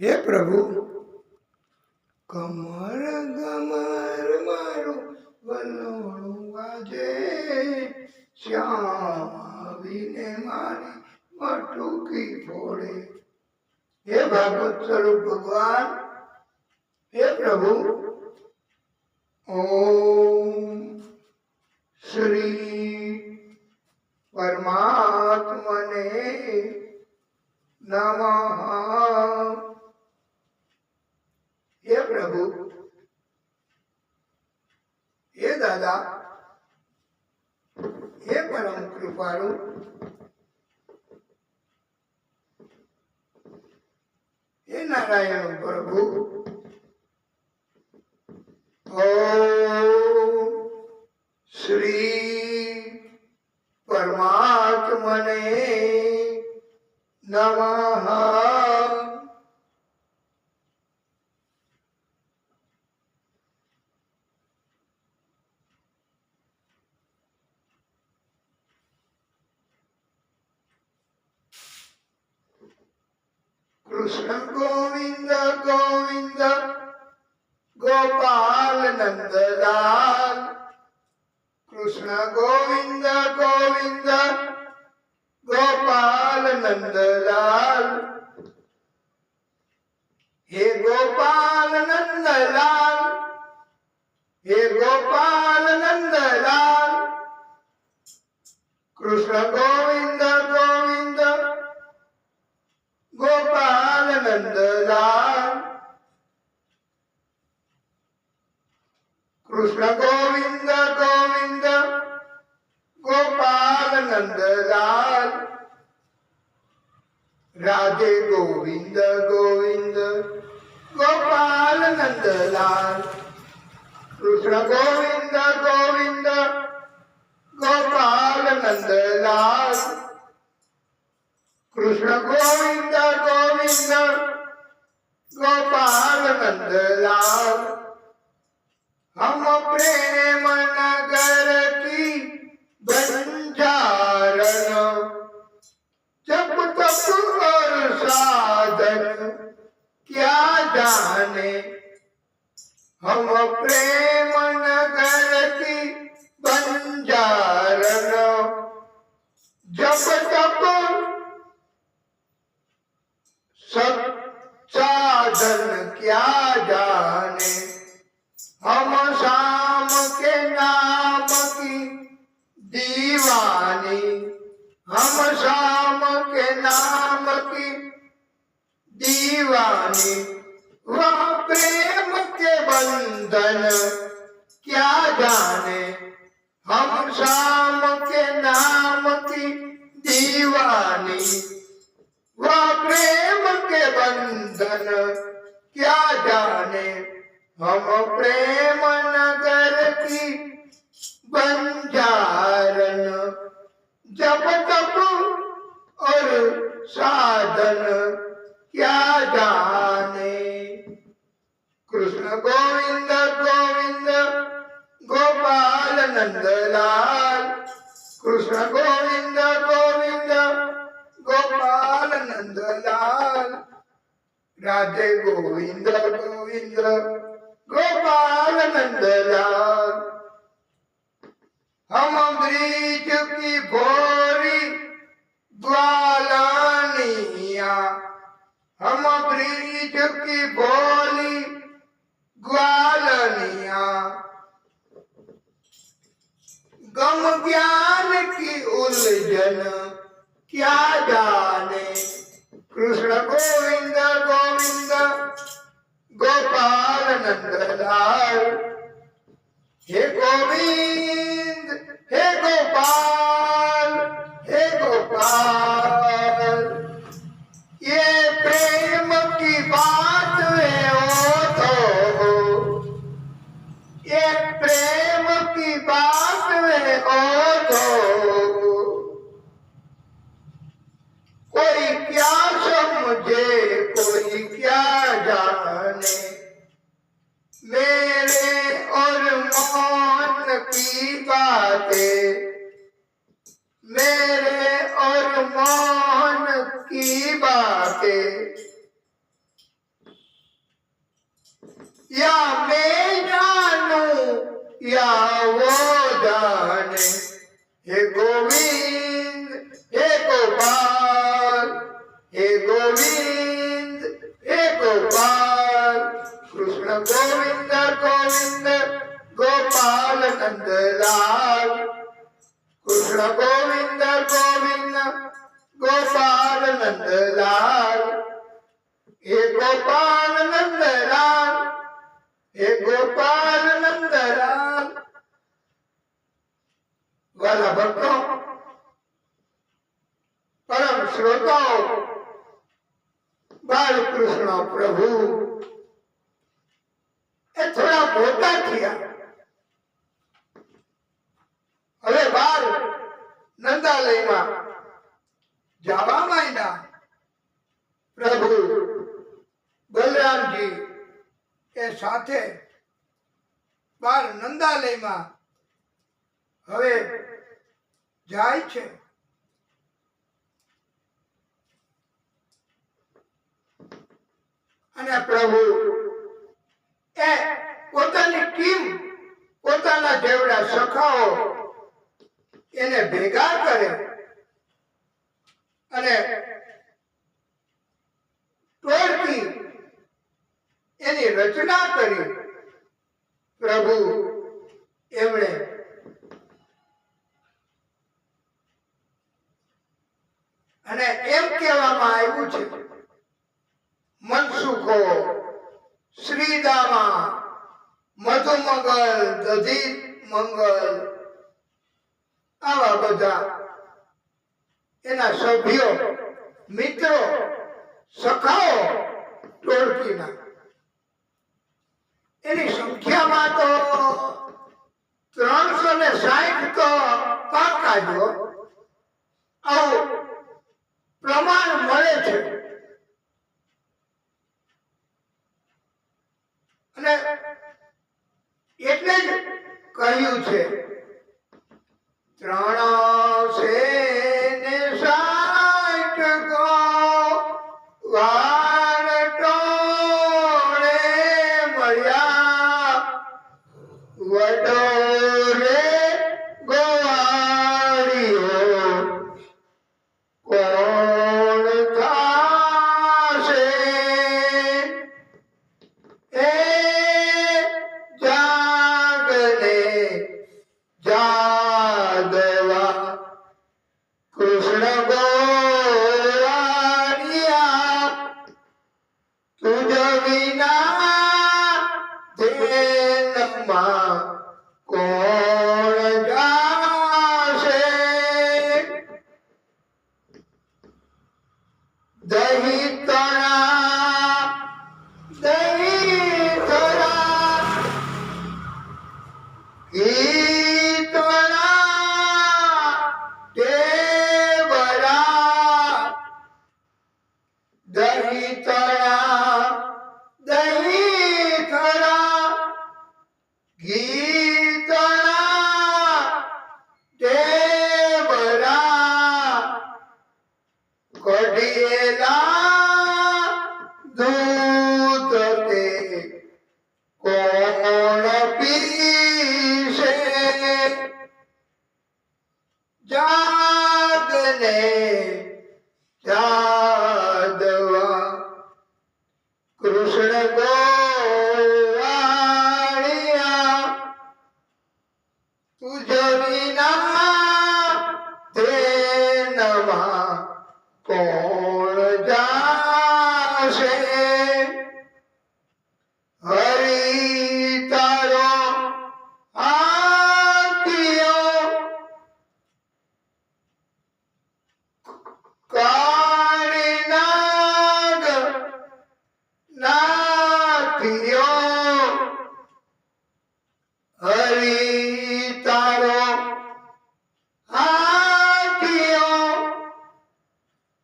हे प्रभु कमर गमर मारो वलोणु वाजे श्याम आवीने मारी मटुकी फोड़े। हे भागवत स्वरूप भगवान, हे प्रभु ओम श्री परमात्मने नमः। हे प्रभु, हे दादा, हे परम कृपाळु, हे नारायण प्रभु, ओम श्री परमात्मने नमः। कृष्ण गोविंद गोविंद गोपाल नंदलाल, कृष्ण गोविंद गोविंद गोपाल नंदलाल। हे गोपाल नंदलाल, हे गोपाल नंदलाल, कृष्ण गोविंद गोविंद गोपाल नंदलाल, कृष्ण गोविंद गोविंद गोपाल नंदलाल। राधे गोविंद गोविंद गोपाल नंदलाल, कृष्ण गोविंद गोविंद गोपाल नंदलाल, कृष्ण गोविंद गोविंद गोपाल नंदलाल। हम प्रेम नगर की बंजारण, जप तप और साधन क्या जाने। हम प्रेम नगर की बंजारण, जप तप सब साधन क्या जाने। हम शाम के नाम की दीवानी, हम शाम के नाम की दीवानी। वह प्रेम के बंधन क्या जाने। हम शाम के नाम की दीवानी, वह प्रेम के बंधन क्या जाने। हम प्रेम नगर की बंजारण, जप तप और साधन क्या जाने। कृष्ण गोविंद गोविंद गोपाल नंदलाल, कृष्ण गोविंद गोविंद गोपाल नंदलाल। राधे गोविंद गोविंद गोपाल नंदलाल। हम ब्रिज की भोरी ग्वालनिया, हम ब्रिज की भोली ग्वालनिया। गम ज्ञान की उलझन क्या जाने। कृष्ण गोविंद गोविंद गोपाल नंदलाल। हे गोविंद, हे गोपाल, हे गोपाल। ये प्रेम की बात है ओ तो, ये प्रेम की बात है ओ तो। कोई क्या समझे कोई क्या जाने। मेरे और मोहन की बातें या मैं जानूं या वो जाने हे गोविंद हे गोपाल हे गोविंद हे गोपाल कृष्ण गोविंद गोविंद गोपाल नंदलाल कृष्ण गोविंद गोविंद गोपाल नंदलाल हे गोपाल नंदलाल हे गोपाल नंदलाल वाला भक्तों परम श्रोताओ बालकृष्ण प्रभु એ થોડા મોટા થયા હવે બાર નંદાલયમાં જવા માંડ્યા પ્રભુ બલરામજી એ સાથે બાર નંદાલયમાં હવે જાય છે અને પ્રભુ એ પોતાની ટીમ પોતાના જેવડા સખાઓ એને ભેગા કરે અને ટોળકી એની રચના કરી પ્રભુ એમણે અને એમ કહેવામાં આવ્યું છે મનસુખો શ્રીદામા મધુમંગલ દધિત મંગલ આવા બધા એના સભ્યો મિત્રો સખાઓ ટોળકીના એની સંખ્યામાં તો 360 તો પાકા જો આવું પ્રમાણ મળે છે અને એટલે જ કહ્યું છે 360 ગો વાળ ટોળે મળ્યા વડો રે ગોવાળીઓ કોણ થાશે એ જાગને જાદવા કૃષ્ણ ગોવાળિયા તુજ વિના ધેનમાં કોણ જાશે દહીં તણા દહીં થરા ઘી તણા ટેવરા દહીં તણા દહીં થરા ઘી તણા ટેવરા કઢિયેલા દૂધ તે કોણ પીશે જાગને જાદવા કૃષ્ણ ગોવાળિયા તુજ વિના ધેનમાં કોણ જાશે હરી તારો આખિયો કાળી નાગ નાથિયો હરી તારો આખિયો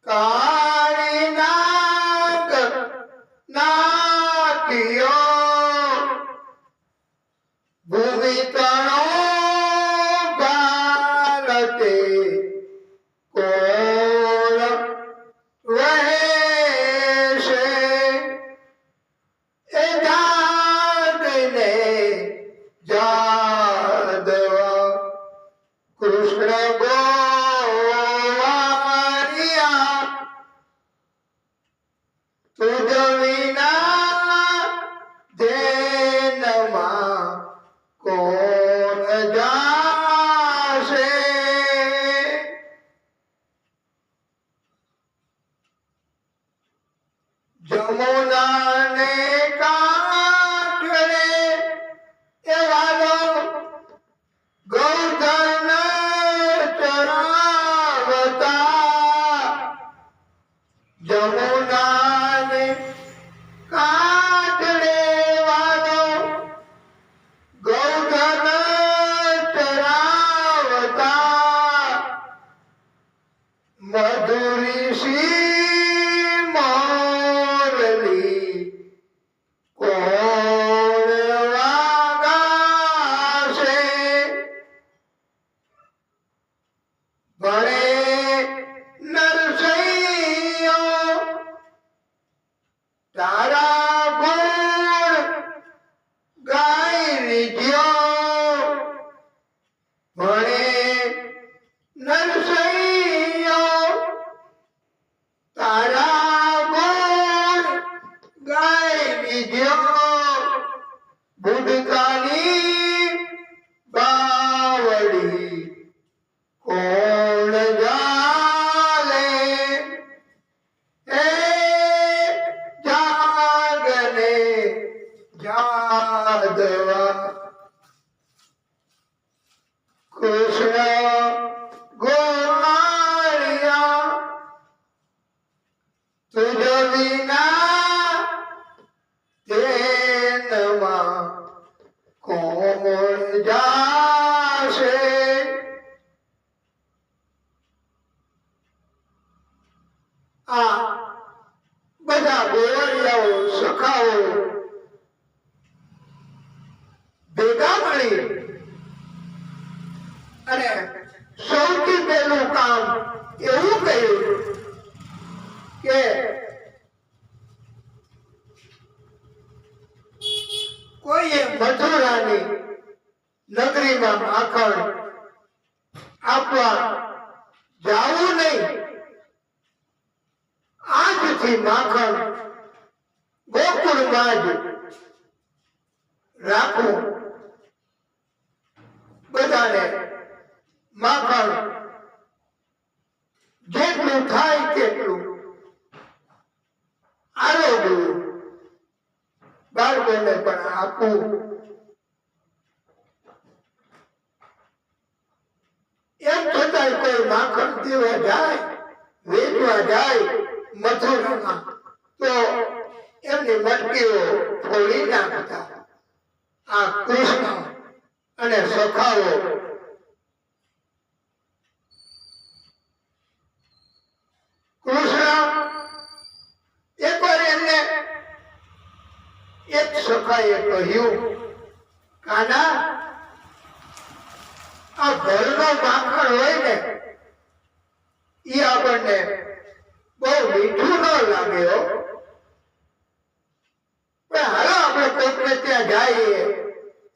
કાળી નાગ નાથિયો ભૂમિ તણો ભારતે કોણ વહેશે એ જા કૃષ્ણ ગોવાળિયા તુજ વિના ધ્યાનમાં કોણ જાશે જમુનાને કાંઠે એવાનો ગૌધન ચરાવતા જમુનાને કાંઠે એવાનો ગૌધન ચરાવતા મધુરી શ્રી મોરલી કોણ વાગાશે ભણે નરસૈયો તારા ગુણ ગાઈ રીજ્યો ભણે નરસૈયો તારા ગુણ ગાઈ રીજ્યો બુડકાની બાવડી કોણ જાલે હે જાગને જાદવા કૃષ્ણ ગોવાળિયા તુજ વિના ધ્યાનમાં કોણ જાશે આ બધા ગોવાળિયાઓ સખાઓ ભેગા મળી અને સૌથી પહેલું કામ એવું કહ્યું કે કોઈએ મથુરાની નગરીમાં માખણ આપવા જાવું નહીં આજથી માખણ ગોકુળમાં જ રાખવું બધાને માખણ જેટલું થાય તેટલું આરોગ્ય બાળકોને પણ આપવું એમ છતાંય કોઈ માખણ દેવા જાય વેચવા જાય મથુરામાં તો એમની મટકીઓ ફોડી નાખતા આ કૃષ્ણ અને સખાઓ કૃષ્ણ એકવાર એમને એક સખાએ કહ્યું કાના આ ઘરનો માખણ હોય ને એ આપણને બહુ મીઠું ન લાગે હો પણ હાલો આપણે કોકને ત્યાં જઈએ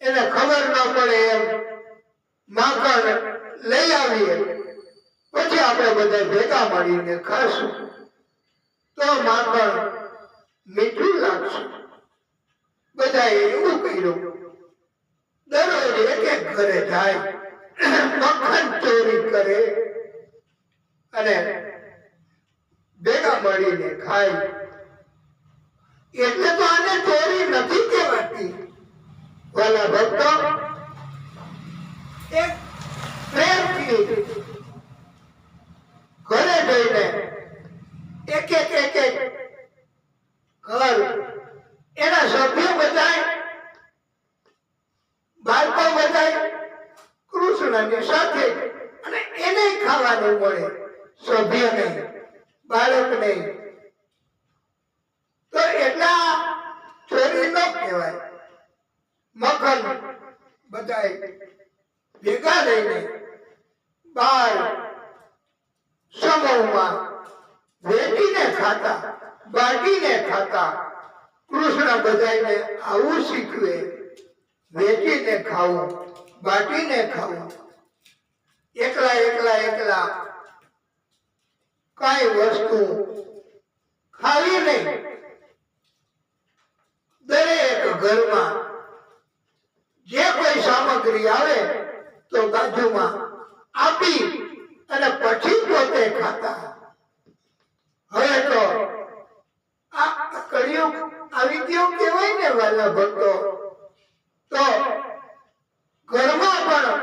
એને ખબર ન પડે એમ માખણ લઈ આવીએ પછી આપણે બધા ભેગા મળીને ખાશું તો માખણ મીઠું લાગશે બધાએ એવું કર્યું દરરોજ એક એક ઘરે જાય મક્ખન ચોરી કરે અને ભેગા મળીને ખાય એટલે તો આને ચોરી નથી કહેવાતી વાલા ભક્તો એક પ્રેમથી ઘરે જઈને એક ઘર એના સભ્યો બધાય બાળકો બધાય કૃષ્ણની સાથે અને એને ખાવાનું મળે સભ્યને બાળકને તો એટલા ચોરી ન કહેવાય મખન બધાય ભેગા લઈને બાર સમૂહમાં વેચીને ખાતા બાટીને ખાતા કૃષ્ણ બધાને આવું શીખવે વેચીને ખાવું બાટીને ખાવું એકલા એકલા એકલા કઈ વસ્તુ ખાવી નહીં. દરેક ઘરમાં જે કોઈ સામગ્રી આવે તો બાજુમાં આપી અને પછી પોતે ખાતા. હવે તો આ કળિયુગ આવી ગયો કહેવાય ને વાલા ભક્તો. તો ઘરમાં પણ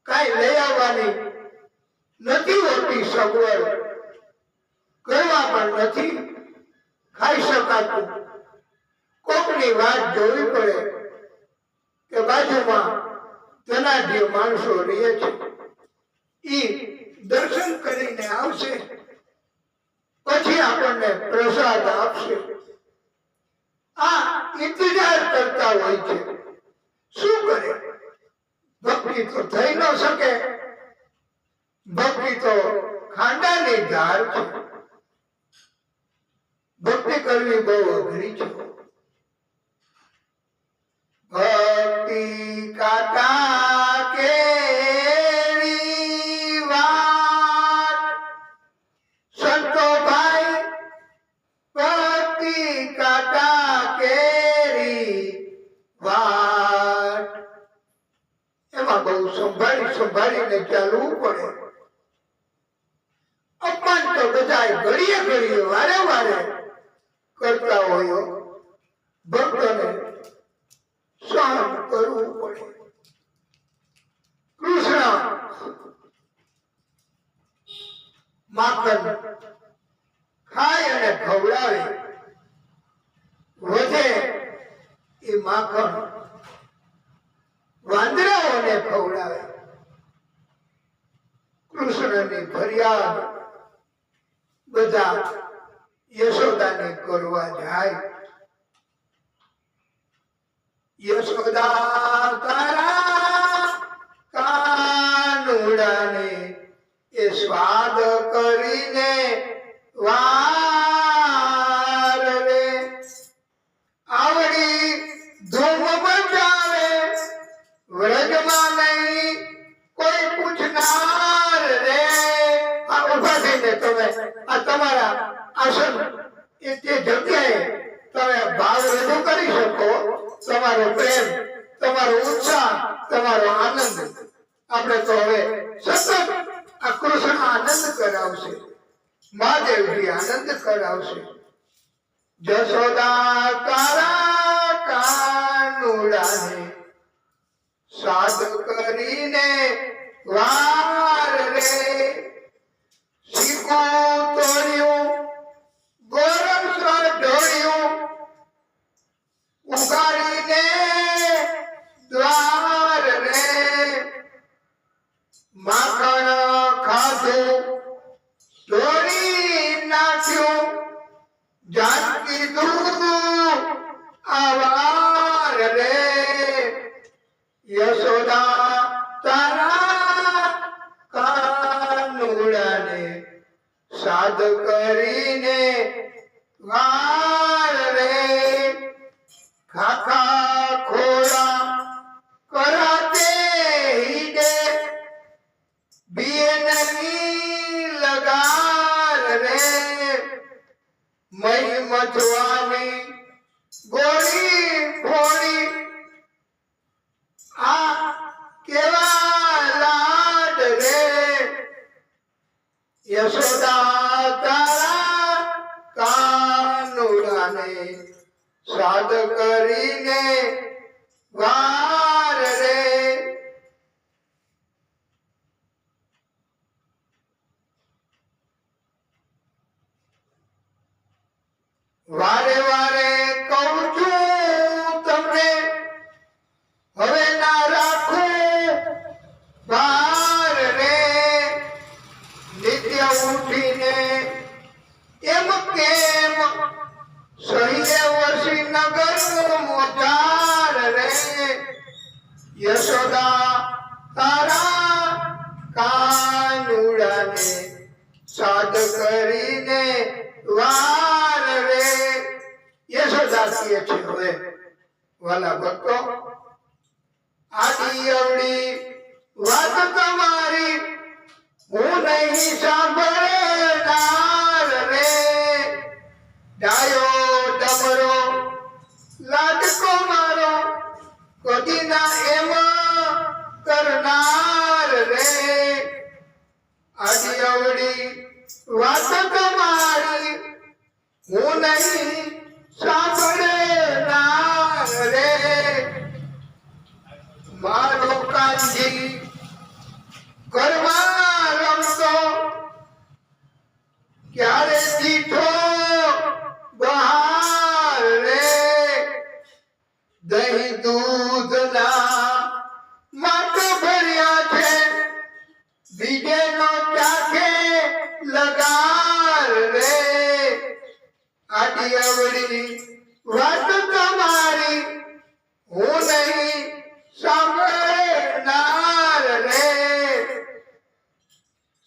કઈ લઈ આવવાની નથી હોતી સગવડ, ઘરમાં પણ નથી ખાઈ શકાતું. કોકની વાત જોવી પડે કે બાજુમાં ધનાઢ્ય માણસો રહે છે, ઈ દર્શન કરીને આવશે, પછી આપણને પ્રસાદ આપશે. આ ઇંતજાર કરતા હોય છે. શું કરે? ભક્તિ તો થઈ ન શકે. ભક્તિ તો ખાંડાની ધાર છે. ભક્તિ કરવી બહુ અઘરી છે. ભક્તિ કાટા કેરી વાત સંતો ભાઈ, ભક્તિ કાટા કેરી વાત. એમાં બહુ સંભાળી સંભાળીને ચાલવું પડે. અપમાન તો બધા ઘડીએ ઘડીએ વારે વારે કરતા હોય. ભક્તોને સહન કરવું પડે. કૃષ્ણ માખણ ખાય અને ખવડાવે. વધે એ માખણ વાંદરાઓને ખવડાવે. કૃષ્ણની ફરિયાદ બધા યશોદાને કરવા જાય. યશોદા તારા કાનુડાને એ સ્વાદ કરીને વાર રે. આવડી ધૂમ મચાવે વ્રજમાં નહીં કોઈ પૂછનાર રે. આ ઉભા થઈને તમે આ તમારા આસન એ તે જગ્યાએ તમે ભાવ રજૂ કરી શકો. તમારો પ્રેમ, તમારો ઉત્સાહ, તમારો આનંદ. આપણે તો હવે સતત આ કૃષ્ણ આનંદ કરાવશે, મહાદેવજી આનંદ કરાવશે. જશોદા તારા કાનુડાને સાદ કરીને વાર રે. શીખું તોડ્યું ગોરક્ષ ઢોળ્યું ઉગાડીને દ્વાર રે. માખણ ખાધું ઢોળી નાખ્યું જાનકી દૂધ આવાર રે. યશોદા તારા કાનુડાને સાદ કરીને વાર રે. ખાખા ખોળા કરાતે હિડે બીએનની લગાર રે. મહી મચવાની ગોળી ફોડી આ કેવા લાડ રે. યશોદા તારા કાનુડાને સાદ કરીને વાર રે. વારે વારે કહું છું તમને હવે ના રાખું ભાર રે. નિત્ય ઉઠીને એમ કેમ સહીએ વસી નગર મોજાર રે. યશોદા તારા કાનુડાને સાદ કરીને વાર રે. યશોદા કહે છે હવે વાલા ભક્તો, આડી અવળી વાત તમારી હું નહીં સાંભળનાર રે ડાયો ડમરો લાડકો મારો કદી ના એમ કરનાર રે આડી અવળી વાત તમારી હું નહીં સાંભળનાર રે મારો કાંજી ઘરમાં રમતો ક્યારે દીઠો બહાર રે દહીં દૂધના માટ ભર્યા છે બીજેનો ચાખે લગાર રે આડી અવળી વાત તમારી હું નહીં સાંભળનાર રે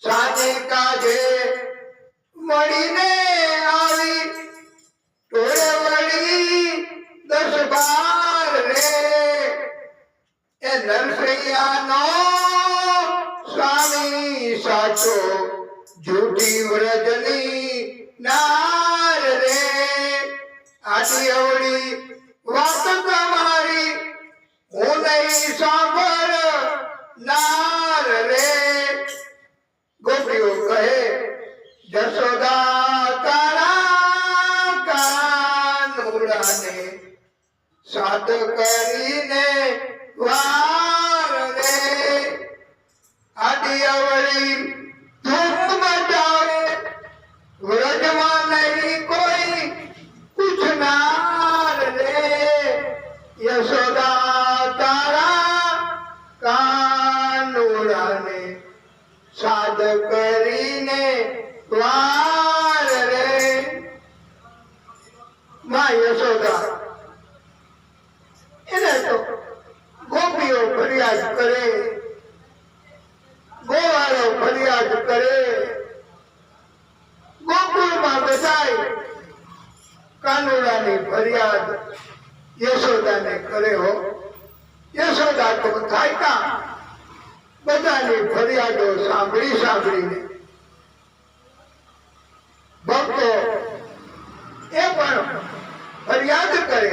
સાજે કાજે મળીને આવી ટોળે વળી 10-12 રે એ નરસૈયાનો સ્વામી સાચો જૂઠી વ્રજની નાર રે આડી અવળી વાત તમારી હું નહીં સાંભળનાર રે ગોપીઓ કહે જશોદા તારા કાનુડાને સાદ કરીને વાર રે આડી અવળી ધૂમ મચાવે વ્રજમાં નહીં કોઈ પૂછનાર રે યશોદા તારા કાનુડાને સાદ કરીને વાર રે માં યશોદા એને તો ગોપીઓ ફરિયાદ કરે ગોવાળો ફરિયાદ કરે ગોકુળમાં બધાય કાનુડાની ફરિયાદ યશોદાને કરે હો યશોદા તો થાયકા બધાની ફરિયાદો સાંભળીને ભક્તો એ પણ ફરિયાદ કરે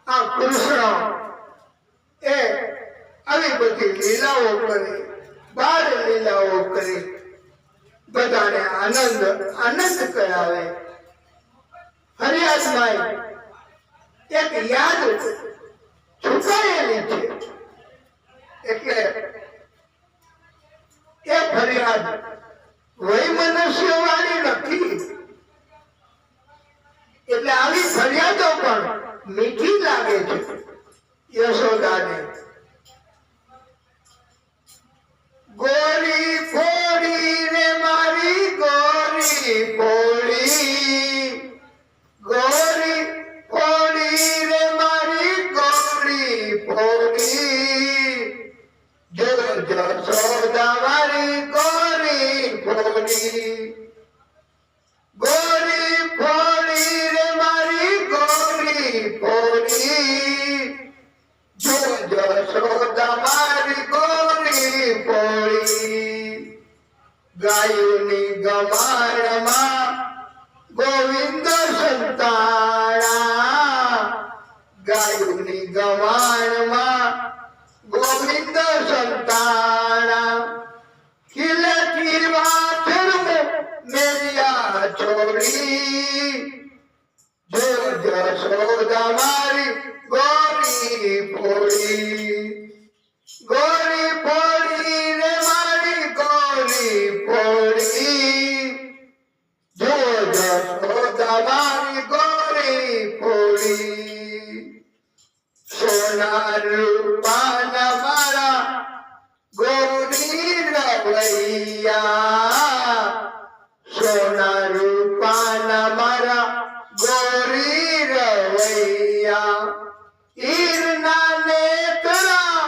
આ કૃષ્ણ એ આવી બધી લીલાઓ કરે બાળ લીલાઓ કરે બધાને આનંદ કરાવે ફરિયાદમાં એક યાદ છુપાયેલી છે એટલે એ ફરિયાદ વૈમનસ્ય વાળી નથી એટલે આવી ફરિયાદો પણ મીઠી લાગે છે યશોદાને ગોરી ફોડી રે મારી ગોરી ફોડી ગોરી ફોડી રે મારી ગોરી ફોડી જો જશોદા મારી ગોરી ફોડી ગોરી ફોડી રે મારી ગોરી ફોડી જો જશોદા મારી ગોરી ફોડી ગાયોની ગમાણમાં ગોવિંદ સંતાણા ગાયોની ગમાણમાં ગોવિંદ સંતાણા ખીલેથી વાછડું મેરિયા છોડી જો જશોદા મારી ગોરી ફોડી ગોરી ફોડી રે મારી ગોરી ફોડી જો જશોદા મારી ગોરી ફોડી સોના રૂપાના મારા ગોરી રવૈયા સોના રૂપાના મારા ગોરી રવૈયા ઈરના નેત્રા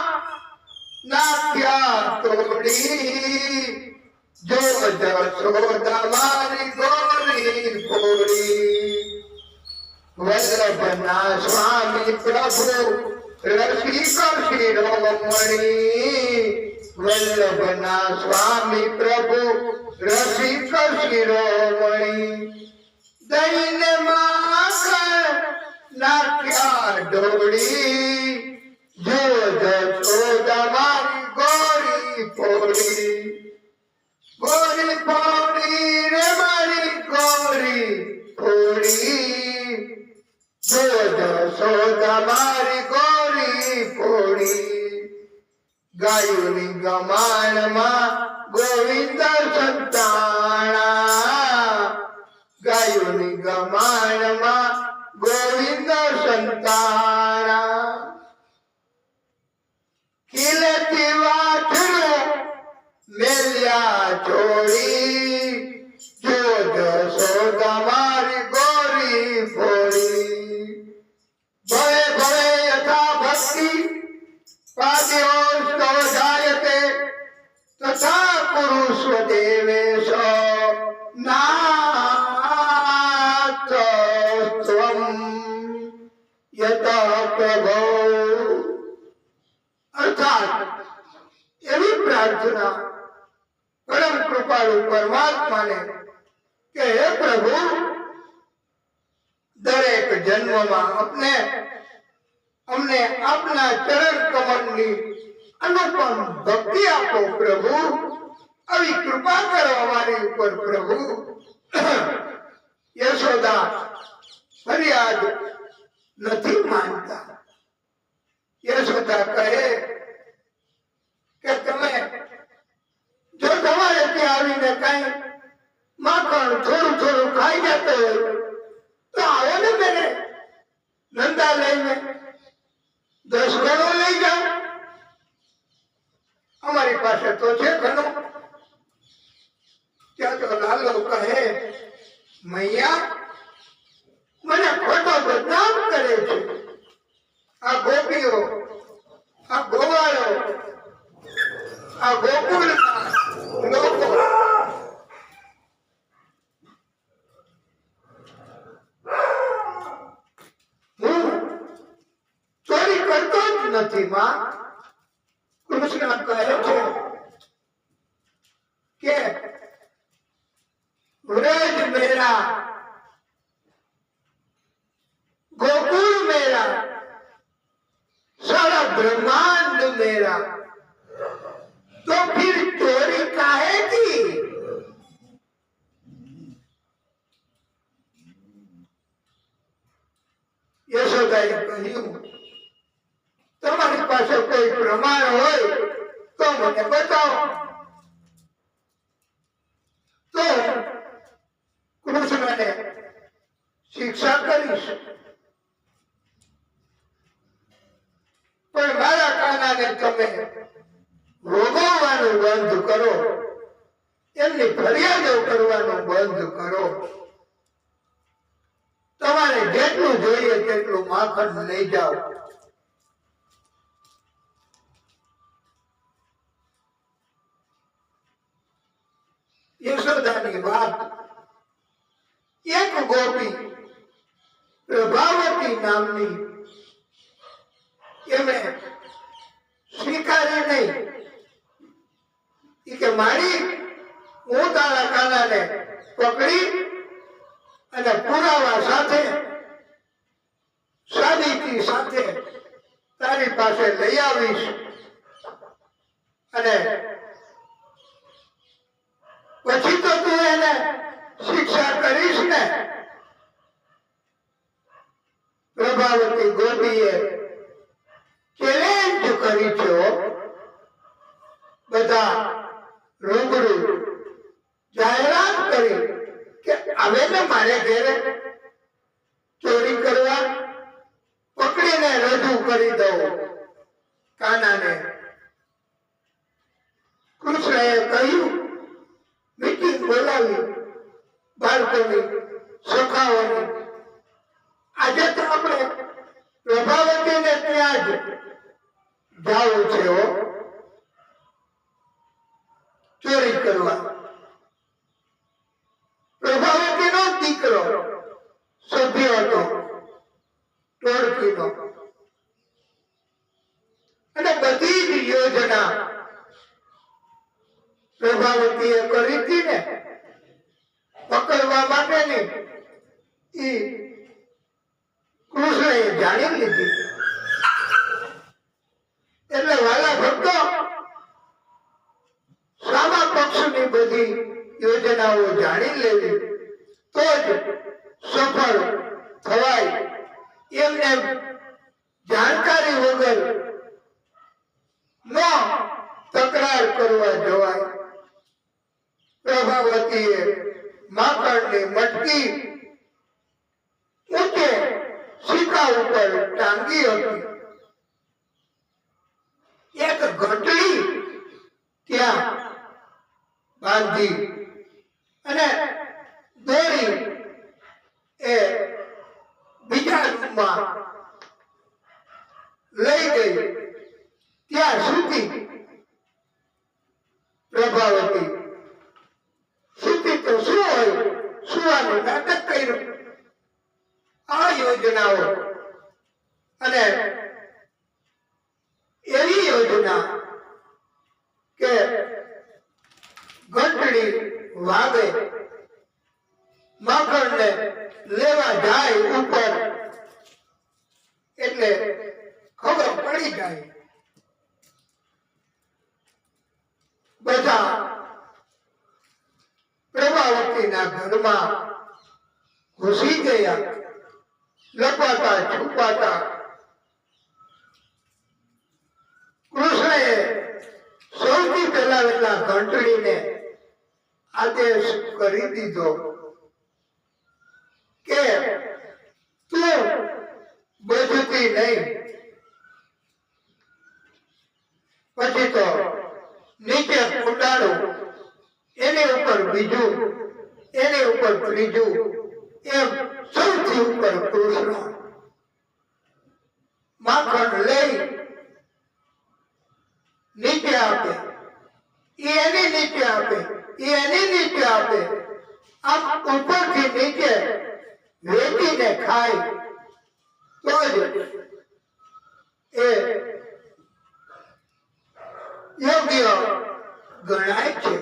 નાખ્યા તોડી જો જશોદા મારી ગોરી ફોડી વલ્લભના સ્વામી પ્રભુ રસિક શિરોમણી વલ્લભના સ્વામી પ્રભુ રસિક શિરોમણી દઈને માખણ નાખ્યા ઢોળી જો જશોદા મારી ગોરી ફોડી ગોરી ફોડી રે મારી ગોરી ફોડી જો જશોદા મારી ગોરી ફોડી ગાયોની ગમાણમાં ગોવિંદ સંતાણા ગાયોની ગમાણમાં ગોવિંદ સંતાણા ખીલેથી વાછડું મેલ્યા છોડી જો જશોદા મારી ગોરી ફોડી ભવે ભવે યથા ભક્તિ પાદ્યોસ્તો જાયતે તથા પુરુષ દેવેશ નાથ ત્વમ યતઃ પ્રભો અર્થાત એવી પ્રાર્થના પરમ કૃપાળુ પરમાત્માને કે હે પ્રભુ દરેક જન્મમાં અમને આપના ચરણ કમળની અનુપમ ભક્તિ આપો પ્રભુ આવી કૃપા કરો અમારી ઉપર પ્રભુ યશોદા ફરિયાદ નથી માનતા યશોદા કહે કે તમે જો તમારે ત્યાં આવીને કઈ માખણ થોડું થોડું ખાઈ જતો હોય તો આવો ને મેરે નંદા લઈને 10 ગણો લઈ જાઓ અમારી પાસે તો છે ઘણું ત્યાં તો લાલો કહે મૈયા મને ખોટો બદનામ કરે છે આ ગોપીઓ આ ગોવાળો આ ગોકુળના લોકો હું ચોરી કરતો જ નથી માં કૃષ્ણ કહે છે કે વ્રજ મેરા गोकुल मेरा सारा ब्रह्मांड मेरा तो फिर चोरी काहे की यशोदाए કહ્યું તમારી પાસે કોઈ પ્રમાણ હોય તો મને બતાવો તો કૃષ્ણને શિક્ષા કરીશ પણ મારા કાનાને તમે ભોગવવાનું બંધ કરો એમની ફરિયાદો કરવાનું બંધ કરો તમારે જેટલું જોઈએ તેટલું માખણ લઈ જાઓ યશોદાની વાત એક ગોપી પ્રભાવતી નામની એમણે સ્વીકારી નહીં કે મારી હું તારા કાનાને પકડી અને પુરાવા સાથે સાબિતી સાથે તારી પાસે લઈ આવીશ અને પછી તો તું એને શિક્ષા કરીશ ને પ્રભાવતી ગોપીએ ચેલેન્જ કરી છો બધા રૂબરૂ જાહેરાત કરી કે હવે ને મારે ઘેરે ચોરી કરવા પકડીને રજૂ કરી દઉં કાનાને કૃષ્ણએ કહ્યું મીટિંગ બોલાવી બાળકોની સખાઓની આજે તો આપણે પ્રભાવતીને ત્યાં જ જાવું છે ચોરી કરવા પ્રભાવતીનો દીકરો સભ્ય હતો ટોળકીનો એ કૃષ્ણએ જાણી લીધી. એટલે વાલા ભક્તો, સામા પક્ષની બધી યોજનાઓ જાણી લેવી તો જ સફળ થવાય. એમને જાણકારી વગર ન તકરાર કરવા જવાય. પ્રભાવતીએ માકડની મટકી ઊંચે શિખા ઉપર ટાંગી હતી. એક ઘંટડી ત્યાં બાંધી અને દોરી એ બીજા રૂમમાં લઈ ગઈ. ત્યાં સુધી પ્રભાવતી સુધી તો શું હોય, સુવાનું નાટક કર્યું. આ યોજનાઓ અને એવી યોજના કે ઘંટડી વાગે, માખણને લેવા જાય ઉપર એટલે ખબર પડી જાય. બધા પ્રભાવતીના ઘરમાં ઘૂસી ગયા, લપાતા છુપાતા. કૃષ્ણએ સૌથી પહેલા પહેલા ઘંટડીને આદેશ કરી દીધો કે તું બચતી નહીં. પછી તો નીચે કુંડાળું, એની ઉપર બીજું, એની ઉપર ત્રીજું, એમ સૌથી ઉપર કૃષ્ણ માખણ લઈ નીચે આપે, એની નીચે આપે, એની નીચે આપે. આમ ઉપરથી નીચે વેચીને ખાય તો જ એ યોગ્ય ગણાય છે.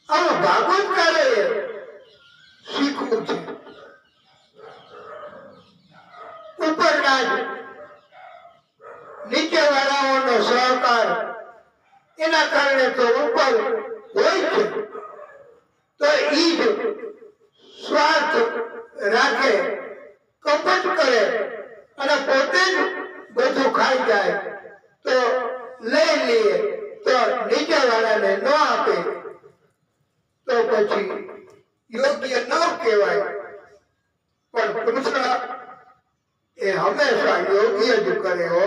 આવું ભાગવતકારે શીખવું છે. ઉપરના જ નીચે વાળાઓનો સહકાર એના કારણે તો ઉપર હોય છે. તો ઈ જ સ્વાર્થ રાખે, કપટ કરે અને પોતે જ બધું ખાઈ જાય તો લઈ લઈએ તો નીચે વાળાને ન આપે તો પછી યોગ્ય ન કહેવાય. પણ કૃષ્ણ એ હંમેશા યોગ્ય જ કરે હો.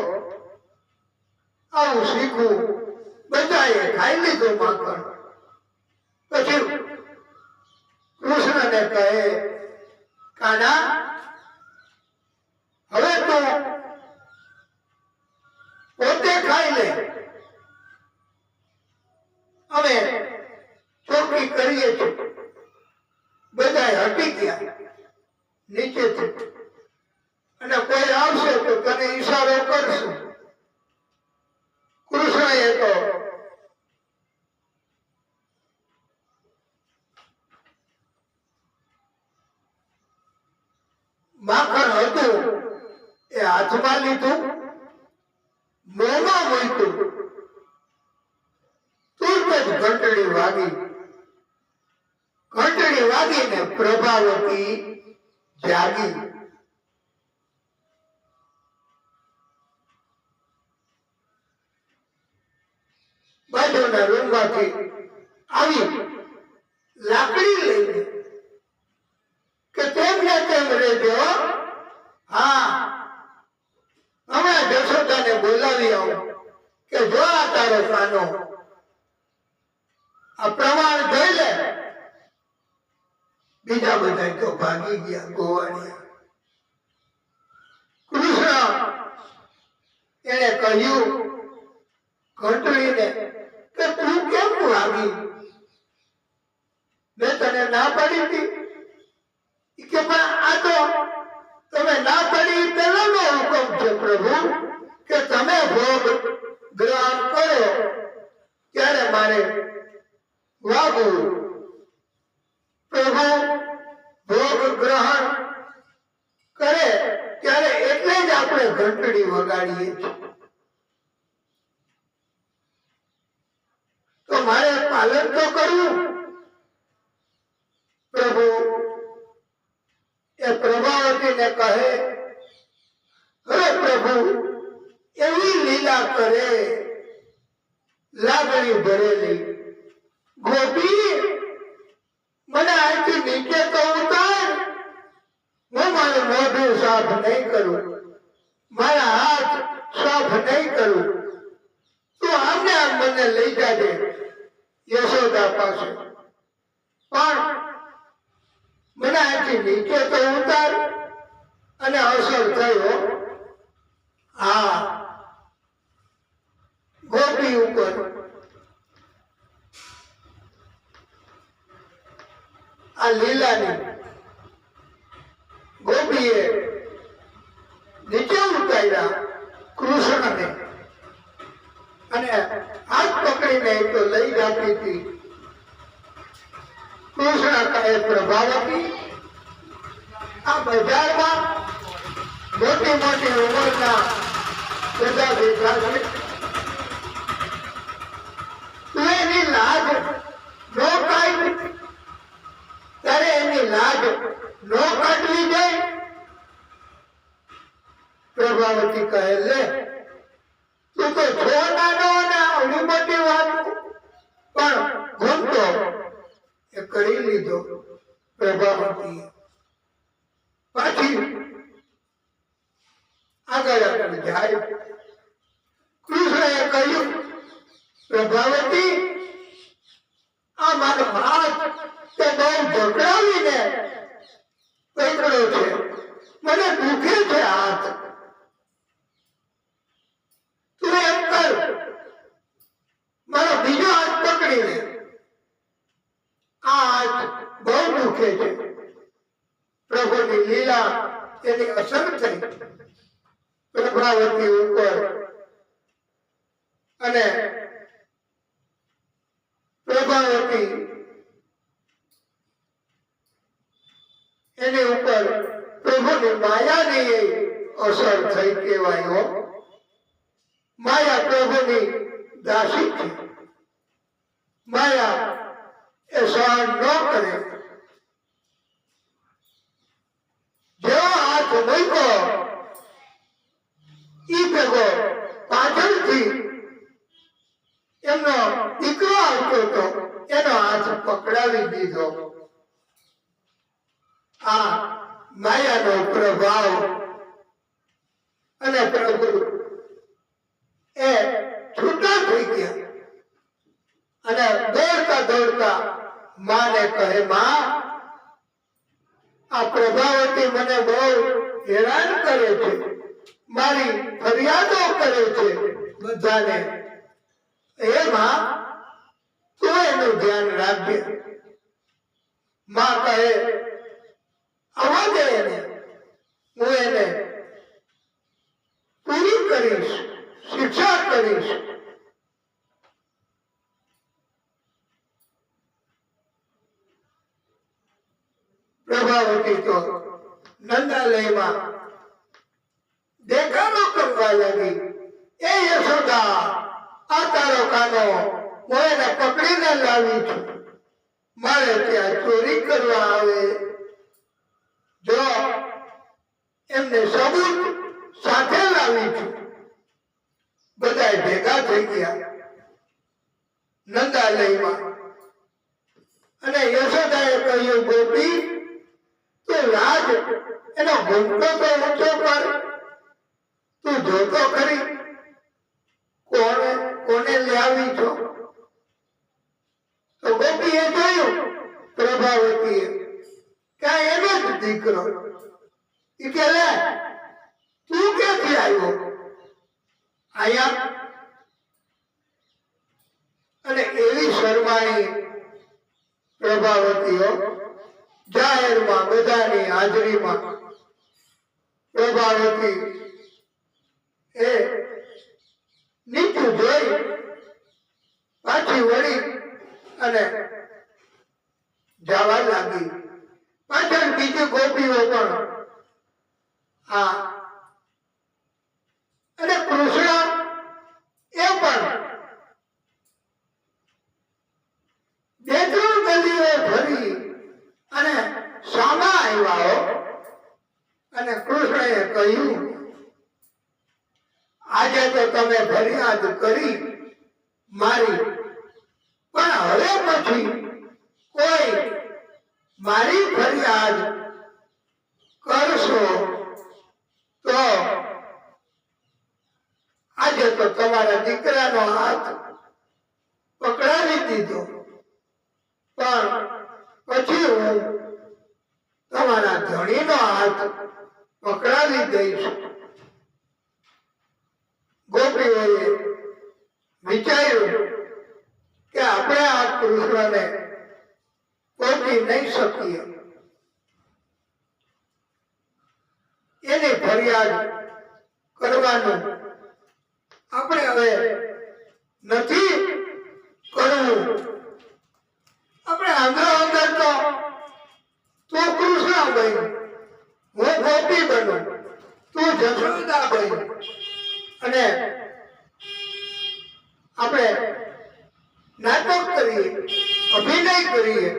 આવું શીખવું. બધાએ ખાઈ લીધું માખણ. પછી કૃષ્ણને કહે, કાના હવે તું પોતે ખાઈ લે, અમે ચોકી કરીએ છીએ. બધા હટી ગયા નીચેથી, અને કોઈ આવશે તો તને ઈશારો કરશું. કૃષ્ણએ તો માખણ હતું એ હાથમાં લીધું, મોંમાં મૂક્યું. તુરત જ ઘંટડી વાગી. ઘંટડી વાગીને પ્રભાવતી જાગી. બાજુના રૂમમાંથી આવી લાકડી લઈને કે તેમને તેમ રહેજો. હા, અમે જશોદાને બોલાવી આવો કે જો આ તારો કાનો આ પ્રમાણ જોઈ લે. બીજા બધા તો ભાગી ગયા ગોવાળિયા. કૃષ્ણ એને કહ્યું ઘંટડીને કે તું કેમ ભાગી? મેં તને ના પાડી હતી કે પણ આ તો તમે ના પાડી પહેલાનો હુકમ છે પ્રભુ કે તમે ભોગ ગ્રહણ કરો ત્યારે મારે વાગવું. પ્રભુ ભોગ ગ્રહણ કરે ત્યારે એટલે જ આપણે ઘંટડી વગાડીએ છીએ. તો મારે પાલન તો કરવું. પ્રભુ એ પ્રભાવતીને કહે, હવે પ્રભુ એવી લીલા કરે લાગણી ભરેલી, ગોપી મને અહીંથી નીચે તો ઉતાર, હું મારું મોઢું સાફ નહીં કરું, મારા હાથ સાફ નહીં કરું, તું આમને આમ મને લઈ જાજે યશોદા પાસે, પણ મને અહીંથી નીચે તો ઉતાર. અને અવસર થયો હા ગોપી ઉપર. આ લીલાની ગોપીએ નીચે ઉતાર્યા કૃષ્ણને અને હાથ પકડીને તો લઈ જતી હતી. કૃષ્ણ કહે, પ્રભાવતી આ બજારમાં મોટી મોટી ઉંમરના બધા બેઠા છે, તું એની લાજ નો કાઢ, ત્યારે એની લાજ નો કાઢવી જાય. પ્રભાવતી કહે, લે તું તો છો નાનો ને આવડી મોટી વાત, પણ ઘૂમતો એ કરી લીધો. પ્રભાવતી પાછી આગળ જાય. કૃષ્ણએ કહ્યું, પ્રભાવતી આ મારો હાથ તે બહુ ઝઘડાવીને પકડ્યો છે, મને દુખે છે હાથ, તું એમ કર મારો બીજો હાથ પકડી લે, આ હાથ બહુ દુખે છે. પ્રભુની લીલા એની અસર થઈ પ્રભાવતી ઉપર અને પ્રભાવતી એની ઉપર પ્રભુની માયાની અસર થઈ કહેવાય. માયા પ્રભુની દાસી છે, માયા એ સહન ન કરે. જેવો હાથ મૂક્યો ઈ ભેગો પાછળથી એમનો દીકરો આવતો હતો, એનો હાથ પકડાવી દીધો. આ માયાનો પ્રભાવ. અને પ્રભુ એ છૂટા થઈ ગયા અને દોડતા દોડતા માને કહે, માં આ પ્રભાવતી મને બહુ હેરાન કરે છે, મારી ફરિયાદો કરે છે બધાને, એમાં તું એનું ધ્યાન રાખજે. માં કહે, આવવા દે એને, હું એને પૂરી કરીશ, શિક્ષા કરીશ. પ્રભાવતી તો નંદાલયમાં દેખાડો કરવા લાગી, એ યશોદા આ તારો કાનો હું એને પકડીને લાવી છું, મારે ત્યાં ચોરી કરવા આવે, જો એમને સબૂત સાથે લાવી છું. બધા ભેગા થઈ ગયા નંદાલયમાં અને યશોદાએ કહ્યું, ગોપી તું લાજ એનો ઘૂંટો તો ઊંચો કર, તું જોતો ખરી કોને લાવી છો. તો ગોપીએ જોયું પ્રભાવતીએ કે એનો જ દીકરો. ઈ કે, લે તું ક્યાંથી આવ્યો અહીંયા? અને એવી શરમાણી પ્રભાવતીઓ જાહેરમાં બધાની હાજરીમાં. પ્રભાવતી એ નીચું જોઈ પાછી વળી અને જવા લાગી. પાછળ બીજી ગોપીઓ પણ હા અને કૃષ્ણ એ પણ બે ત્રણ ગલીઓ ફરી અને સામા આવ્યા અને કૃષ્ણએ કહ્યું આજે તો તમે ફરિયાદ કરી મારી પણ હવે પછી કોઈ મારી ફરિયાદ કરશો તો આજે તો તમારા દીકરાનો હાથ પકડાવી દીધો પણ પછી હું તમારા ધણીનો હાથ પકડાવી દઈશ. ગોપીઓએ વિચાર્યું કે આપણે આ કૃષ્ણને પહોંચી નહીં શકીએ, એની ફરિયાદ કરવાનું આપણે હવે નથી કરવું. આપણે અંદર અંદર તો તું કૃષ્ણ બન, હું ગોપી બનું, તું જશોદા બન અને આપણે નાટક કરીએ, અભિનય કરીએ.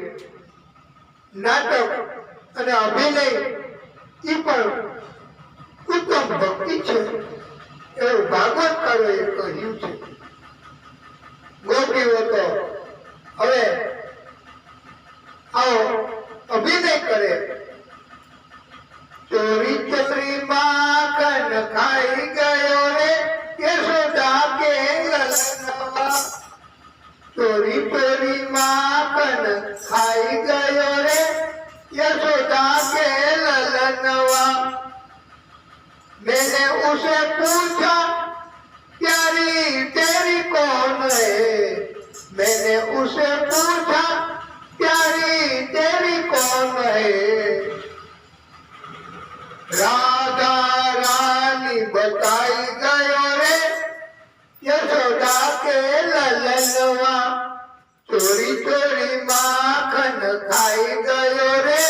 નાટક અને અભિનય એ પણ ઉત્તમ ભક્તિ છે એવું ભાગવતકારોએ કહ્યું છે. ગોપીઓ તો હવે આવો અભિનય કરે. ચોરી ચોરી માખણ ખાઈ ગયો રે યશોદા કે લલનવા. ચોરી ચોરી માખણ ખાઈ ગયો રે यशोदा के ललनवा. मैंने उसे पूछा प्यारी तेरी कौन है, मैंने उसे पूछा प्यारी तेरी कौन है. राधा रानी बताई गयो रे यशोदा के ललनवा. चोरी चोरी माखन खाई गयो रे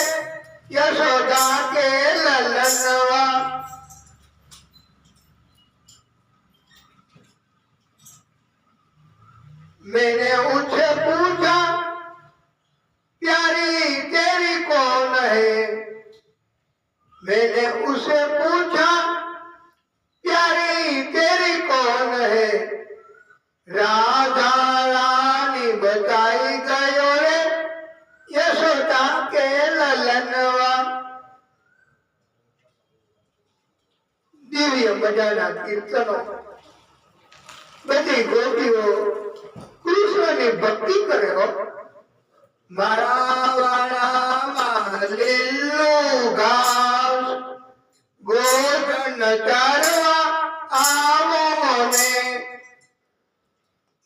यशोदा के ललनवा. मैंने उससे पूछा प्यारी तेरी कौन है, मैंने उससे पूछा प्यारी तेरी कौन है. राधा रानी बताई गयो रे यशोदा के ललनवा. દિવ્ય મજાના કીર્તનો બધી ગોપીઓ કૃષ્ણની ભક્તિ કરે હો. મારા વાળામાં લીલું ઘાસ ગોધન ચારવા આવો ને.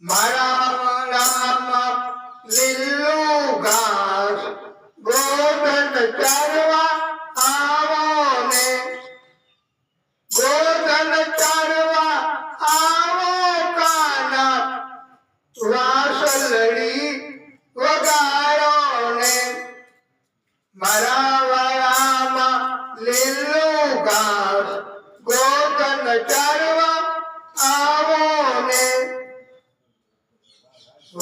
મારા વાળામાં લીલું ઘાસ ગોધન ચારવા આવો ને. ગોધન ચારવા આવો કાના વાસલડી વગાડો ને. મારા વાળામાં લીલું ઘાસ ગોધન ચારવા આવો ને.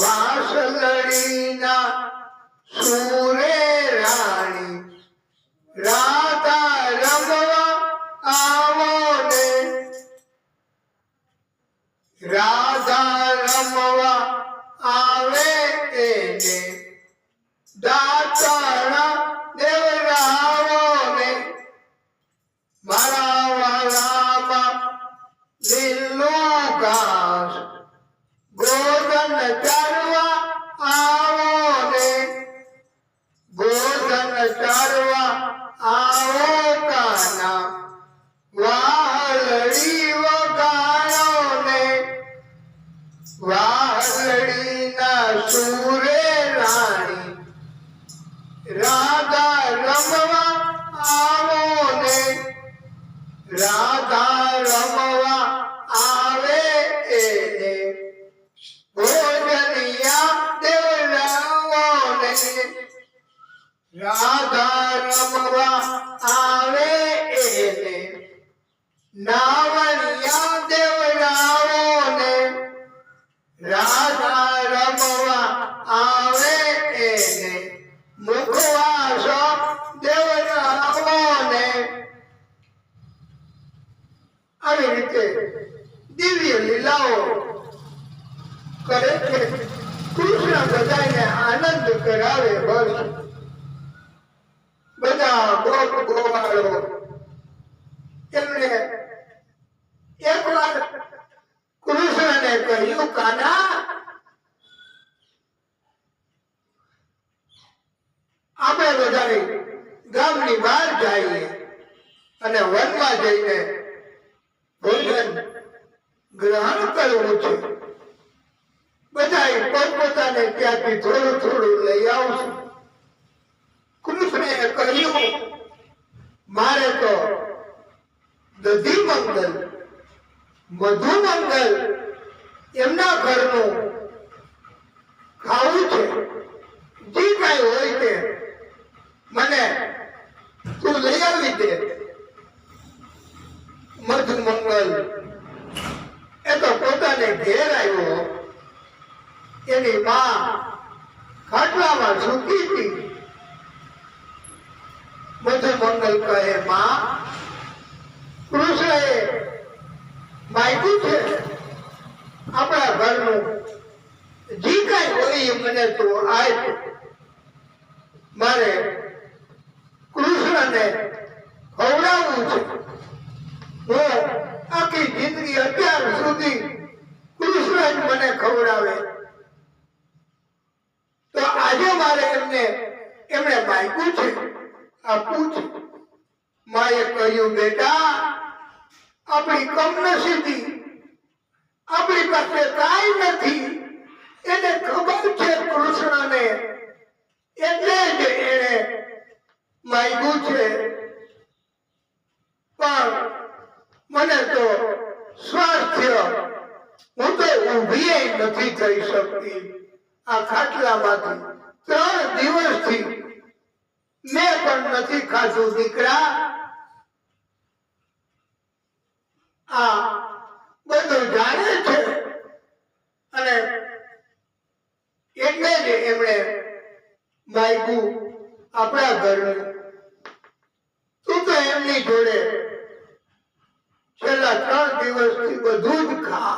વાસલડીના સુરે રાણી રાધા રમવા આવો ને. રાધા રમવા આવે એને દાતાણા દેવરાવો ને. મારા વાળામાં લીલું ઘાસ ગોધન ચારવા આવો ને. ગોધન ચારવા આવો કાના વાહલડી વગાડો ને. વાહલડીના સુરે રાણી રાધા રમવા આવો ને. રાધા રમવા આવે એને ભોજનિયા દેવરાવો ને. રાધા આવે એને નાવણિયા દેવડાવો ને રાધા રમવા આવે એને મુખવાસો દેવડાવો ને આવી રીતે દિવ્ય લીલાઓ કરે છે કૃષ્ણ બધાને આનંદ કરાવે બસ બધા ગોપ ગોવાળો એમણે એક વાર કૃષ્ણને કહ્યું કાના આપણે બધા ગામની બહાર જઈએ અને વનમાં જઈને ભોજન ગ્રહણ કરવું છે બધા પોતપોતાને ત્યાંથી થોડું થોડું લઈ આવશું કૃષ્ણે કહ્યું મારે તો દધી મંગલ મધુ મંગલ એમના ઘરનું ખાવું છે જે કઈ હોય તે મને તું લઈ આવી દે મધુ મંગલ એ તો પોતાને ઘેર આવ્યો એની માં ખાટલામાં સૂકી હતી મધુ મંગલ કહે માં કૃષ્ણએ માગ્યું છે આપણા ઘરનું જે કઈ હોય એ મને તું આપ મારે કૃષ્ણને ખવડાવવું છે હું આખી જિંદગી અત્યાર સુધી કૃષ્ણ જ મને ખવડાવે તો આજે મારે એમણે માગ્યું છે આપવું છે માએ કહ્યું બેટા આપણી કમનસીબી આપણી પાસે કાંઈ નથી એને ખબર છે કૃષ્ણને એટલે જ એને માગ્યું છે પણ મને તો સ્વાસ્થ્ય હું તો ઊભી નથી થઈ શકતી આ ખાટલામાંથી 3 દિવસથી મેં પણ નથી ખાધું દીકરા આ બધું જાણે છે અને એટલે જ એમણે માગ્યું આપણા ઘરનું તું તો એમની જોડે છેલ્લા 3 દિવસથી બધું જ ખા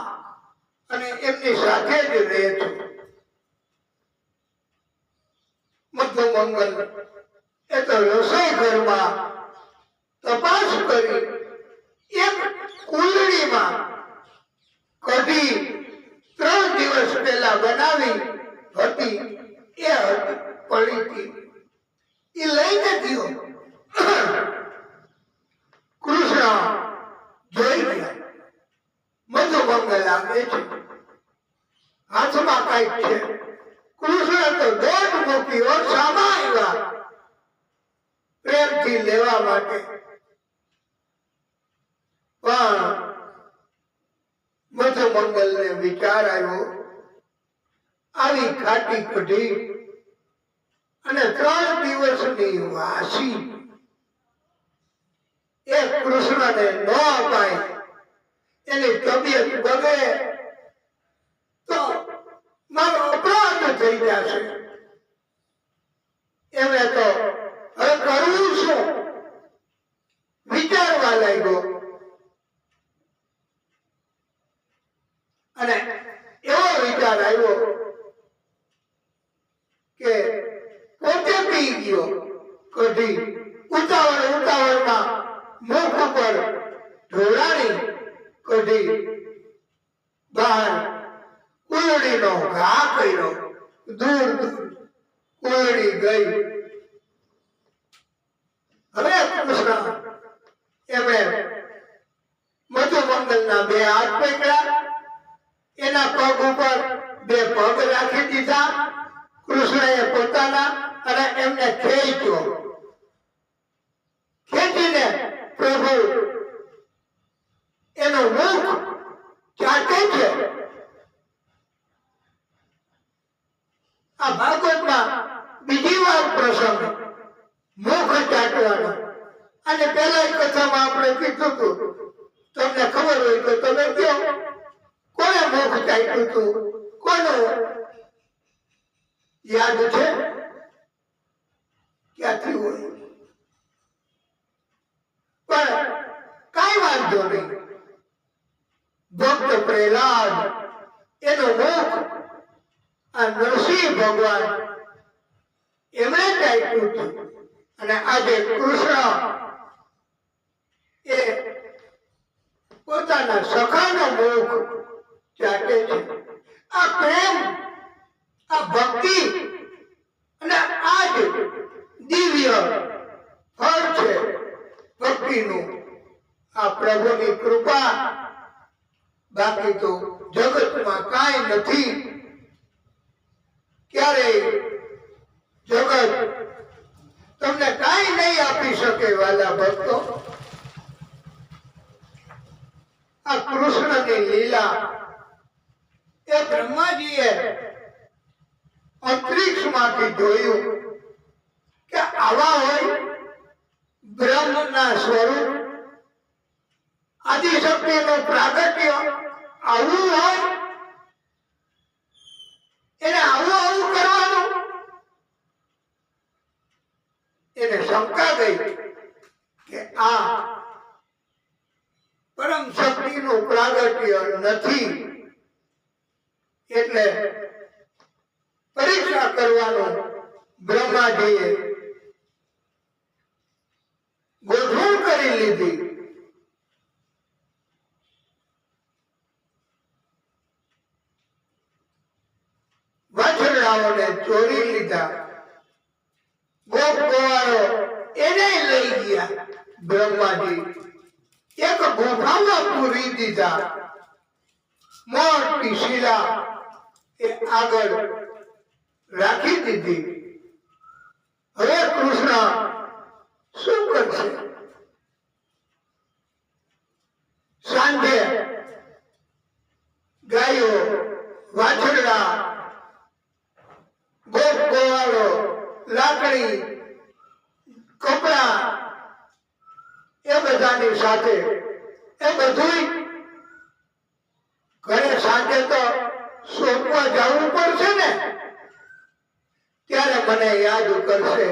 અને એમની સાથે જ રહે છે મધુ મંગલ એ તો રસોઈ ઘરમાં તપાસ કરી એક કુંડળીમાં કઢી 3 દિવસ પહેલા બનાવી હતી એ પડી હતી એ લઈને ગયો કૃષ્ણ જોઈ ગયા મધુ મંગલ આવે છે હાથમાં કઈક છે કૃષ્ણ તો દોટ મૂકી સામા આવ્યા પ્રેમથી લેવા માટે પણ મધુ મંગલ ને વિચાર આવ્યો આવી ખાટી કઢી અને 3 દિવસની વાસી એ કૃષ્ણને ન અપાય એની તબિયત બગડે તો મારો અપરાધ થઈ જશે એમણે તો હવે કરવું શું વિચારવા લાગ્યો અને એવો વિચાર આવ્યો કે પોતે પી ગયો કઢી ઉતાવળમાં મુખ ઉપર ઢોળાણી કઢી બહાર કુલડીનો ઘા કર્યો દૂર કુલડી ગઈ હવે કૃષ્ણ એમણે મધુ મંગલના 2 હાથ પકડ્યા એના પગ ઉપર 2 પગ રાખી દીધા કૃષ્ણએ પોતાના અને એમને ખેંચીને પ્રભુ એનું મુખ ચાટે છે આ ભાગવતમાં બીજી વાર પ્રસંગ મુખ ચાટવાનો અને પહેલા કથામાં આપણે કીધું હતું, તમને ખબર હોય તો તમે કહો, કોને મુખ ચાટ્યું હતું, કોનું યાદ છે? ક્યાંથી હોય? પણ કઈ વાંધો નહીં. ભક્ત પ્રહલાદ એનું મુખ આ નરસિંહ ભગવાન એમણે ચાટ્યું હતું. અને આજે કૃષ્ણ એ પોતાના સખાનું મુખ ચાટે છે. આ પ્રેમ, આ ભક્તિ અને આ જ દિવ્ય ફળ છે ભક્તિનું. આ પ્રભુની કૃપા, બાકી તો જગતમાં કાંઈ નથી. ક્યારેય જગત તમને કાંઈ નહીં આપી શકે વાલા ભક્તો. આ કૃષ્ણની લીલા એ બ્રહ્માજીએ અંતરિક્ષમાંથી જોયું કે આવા હોય બ્રહ્મના સ્વરૂપ, આદિશક્તિનું પ્રાગટ્ય આવું હોય, એને આવું કરવાનું. એને શંકા ગઈ કે આ પરમ શક્તિનું પ્રાગટ્ય નથી, એટલે પરીક્ષા કરવાનું બ્રહ્માજીએ ગોઠવણ કરી લીધી. વાછરડાઓને ચોરી લીધા, ગોપ ગોવાળો એને લઈ ગયા બ્રહ્માજી. એક ગુફામાં પૂરી દીધા. મોટી શિલા એ આગળ રાખી દીધી. હવે કૃષ્ણ શું કરશે? સાંજે ગાયો, વાછરડા, ગોપ ગોવાળો, લાકડી, કપડા એ બધાની સાથે એ બધું ઘરે સાંજે તો સોંપવા જવું પડશે ને, ત્યારે મને યાદ કરશે,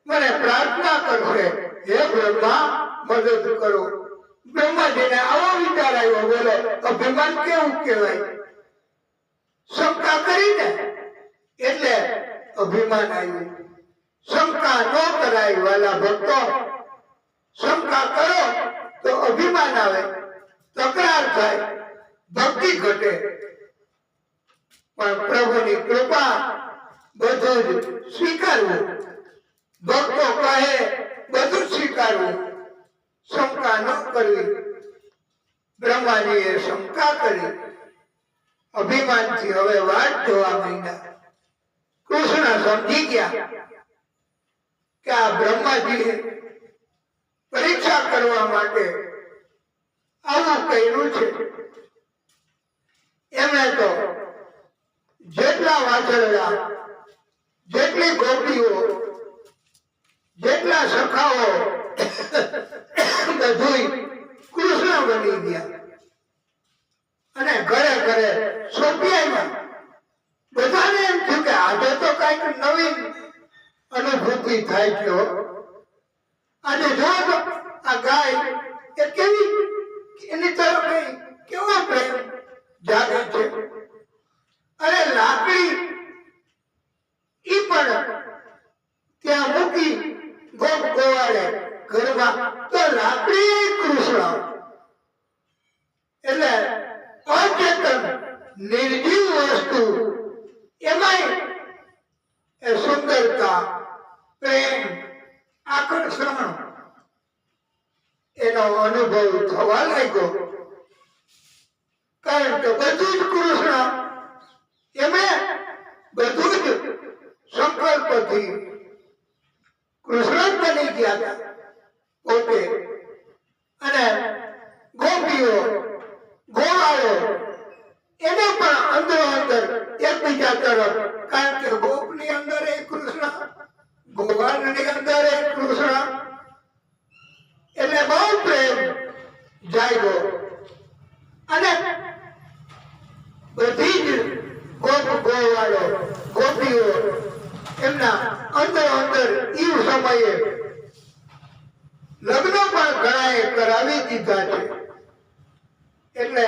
મને પ્રાર્થના કરશે, હે બ્રહ્મા મદદ કરો. બ્રહ્માજીને આવો વિચાર આવ્યો. બોલો અભિમાન કેવું કહેવાય? શંકા કરીને એટલે અભિમાન આવ્યું. શંકા ન કરાય વાલા ભક્તો. શંકા કરો તો અભિમાન આવે, તકરાર થાય, ભક્તિ ઘટે. પણ પ્રભુની કૃપા બધું જ સ્વીકારવું. ભક્તો કહે બધું સ્વીકારવું, શંકા ન કરવી. બ્રહ્માજીએ શંકા કરી, અભિમાનથી હવે વાટ જોવા માંડ્યા. કૃષ્ણ સમજી ગયા કે આ બ્રહ્માજીએ પરીક્ષા કરવા માટે આવું કર્યું છે. એમણે તો જેટલા વાછરડા, જેટલી ગોપીઓ, જેટલા સખાઓ બધું કૃષ્ણ બની ગયા. અને ઘરે ઘરે સોંપી આવ્યા. બધાને એમ થયું કે આજે તો કઈક નવીન અનુભૂતિ થાય છે. આજે જો આ ગાય એ કેવી, એની તરફ કેવો પ્રેમ જાગે છે. અરે લાકડી ઈ પણ ત્યાં મૂકી ગોપ ગોવાળે ઘરમાં, તો લાકડી કૃષ્ણ. એટલે અચેતન નિર્જીવ વસ્તુ, એમાંય એ સુંદરતા, પ્રેમ, આકર્ષણ એનો અનુભવ થવા લાગ્યો. કારણ કે બધું જ કૃષ્ણ, એમણે બધું જ સંકલ્પથી કૃષ્ણ બની ગયા હતા પોતે. અને ગોપીઓ, ગોવાળો એને પણ અંદરો અંદર એકબીજા તરફ, કારણ કે ગોપની અંદર એ કૃષ્ણ, ગોવાળની અંદર એ કૃષ્ણ, જાગ્યો અને બધી જ ગોવાળો ગોપીઓ એમના અંદર અંદર ઈ સમયે લગ્ન પણ ઘણાએ કરાવી દીધા છે. એટલે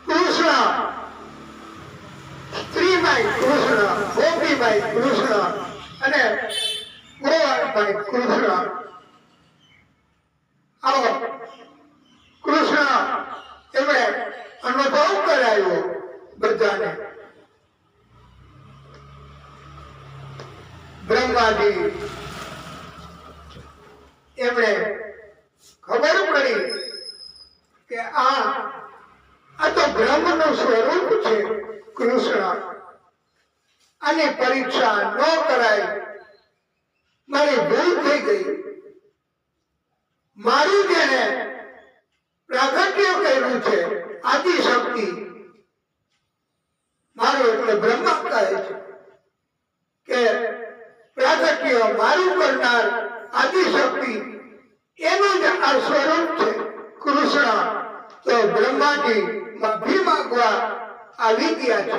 કૃષ્ણ સ્ત્રીમાય કૃષ્ણ, ગોપીમાય કૃષ્ણ અને ગોવાળમાય કૃષ્ણ, આવો કૃષ્ણ એમણે અનુભવ કરાયો બધાને. બ્રહ્માજી એમણે ખબર પડી કે આ તો બ્રહ્મનું સ્વરૂપ છે કૃષ્ણ, આની પરીક્ષા ન કરાય, મારી ભૂલ થઈ ગઈ, મારું જેને પ્રાગટ્ય કર્યું છે આદિશક્તિ, મારું એટલે બ્રહ્મા કહે છે કે પ્રાગટ્ય મારું કરનાર આદિશક્તિ એનું જ આ સ્વરૂપ છે કૃષ્ણ. તો બ્રહ્માજી માફી માંગવા આવી ગયા છે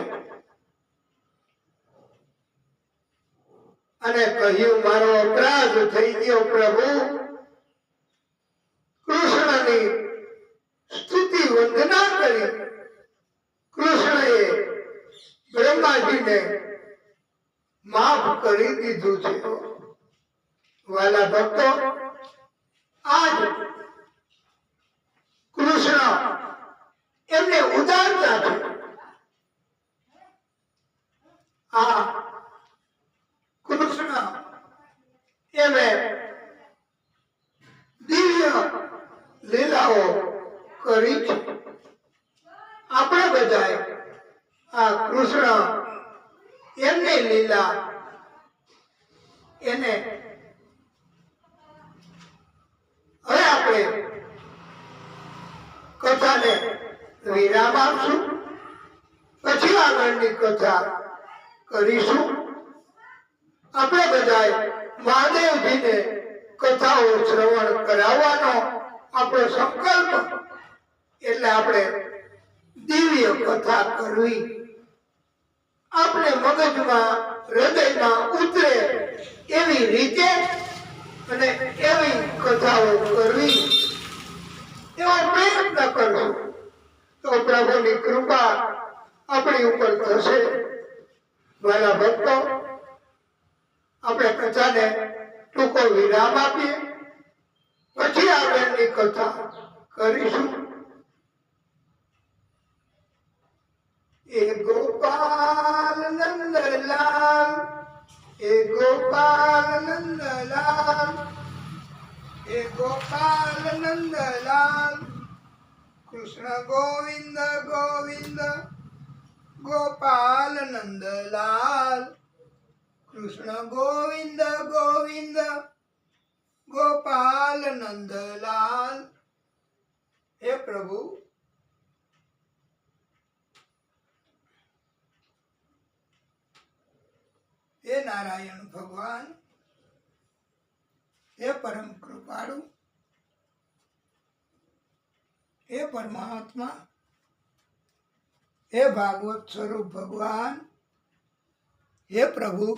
અને કહ્યું મારો અપરાધ થઈ ગયો પ્રભુ. કૃષ્ણની સ્તુતિ વંદના કરી કૃષ્ણએ બ્રહ્માજીને માફ કરી દીધું છે. વાલા ભક્તો, આજ કૃષ્ણ એમને ઉદારતા છે. આ કૃષ્ણ એમે દિવ્ય લીલાઓ કરી છે. આપણે બધાએ આ કૃષ્ણ એમની લીલા એને હવે આપણે કથાને વિરામ આપશું, પછી આગળની કથા કરીશું. આપણે બધાએ મહાદેવજીને કથાઓ શ્રવણ કરાવવાનો આપણો સંકલ્પ, એટલે આપણે દિવ્ય કથા કરવી, આપણે મગજમાં હૃદયમાં ઉતરે એવી રીતે અને એવી કથાઓ કરવી, એવો પ્રયત્ન કરશું તો પ્રભુની કૃપા આપણી ઉપર થશે. વાલા ભક્તો, આપણે કથાને ટૂંકો વિરામ આપીએ, પછી આગળની કથા કરીશું. એ ગોપાલ નંદલાલ, એ ગોપાલ નંદલાલ, એ ગોપાલ નંદલાલ, કૃષ્ણ ગોવિંદ ગોવિંદ ગોપાલ નંદલાલ, કૃષ્ણ ગોવિંદ ગોવિંદ ગોપાલ નંદલાલ. હે પ્રભુ, હે નારાયણ ભગવાન, હે પરમ કૃપાળુ, હે પરમાત્મા, હે ભાગવત સ્વરૂપ ભગવાન, હે પ્રભુ,